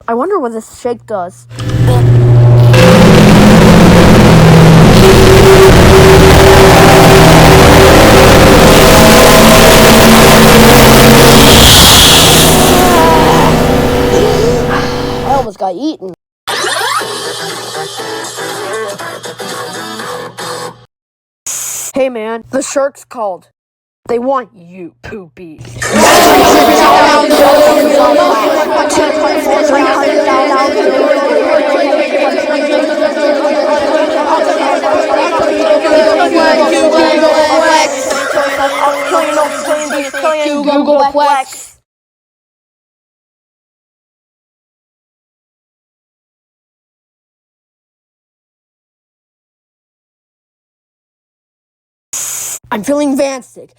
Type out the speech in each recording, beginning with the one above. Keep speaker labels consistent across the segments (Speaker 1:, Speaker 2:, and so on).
Speaker 1: I wonder what this shake does. I almost got eaten. Hey man, the shark's called. They want you, Poopy. Googleplex. I'm feeling vanstic.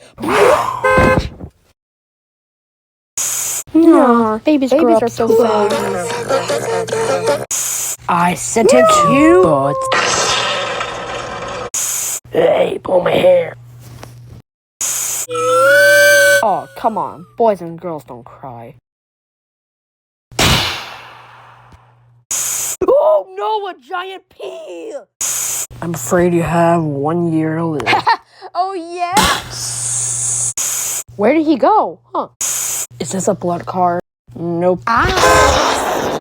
Speaker 2: No, babies are so fast.
Speaker 1: I sentence you, but... Hey, pull my hair. Oh, come on. Boys and girls don't cry. Oh no, a giant pea! I'm afraid you have 1 year to live.
Speaker 2: Oh yeah?
Speaker 1: Where did he go? Huh? Is this a blood card? Nope.
Speaker 3: 5,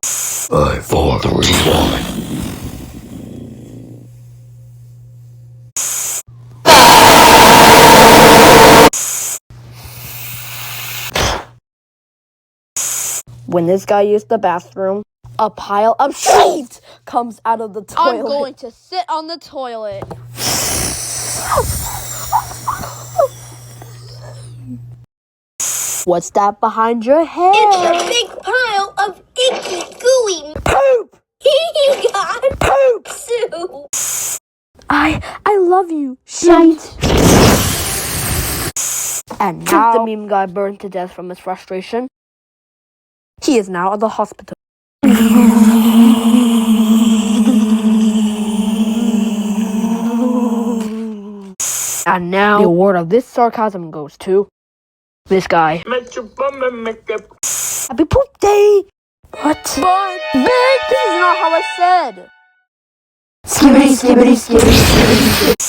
Speaker 3: 4, 3, 1.
Speaker 1: When this guy used the bathroom, a pile of shit comes out of the toilet.
Speaker 2: I'm going to sit on the toilet.
Speaker 1: What's that behind your head?
Speaker 4: It's a big pile of icky, gooey
Speaker 1: Poop!
Speaker 4: You got
Speaker 1: Poop!
Speaker 4: soup.
Speaker 1: I love you, shite. And now the meme guy burned to death from his frustration. He is now at the hospital. And now the award of this sarcasm goes to this guy. Happy poop day! What? But this is not how I said. Skibbity, skibbity, skibbity, skibbity.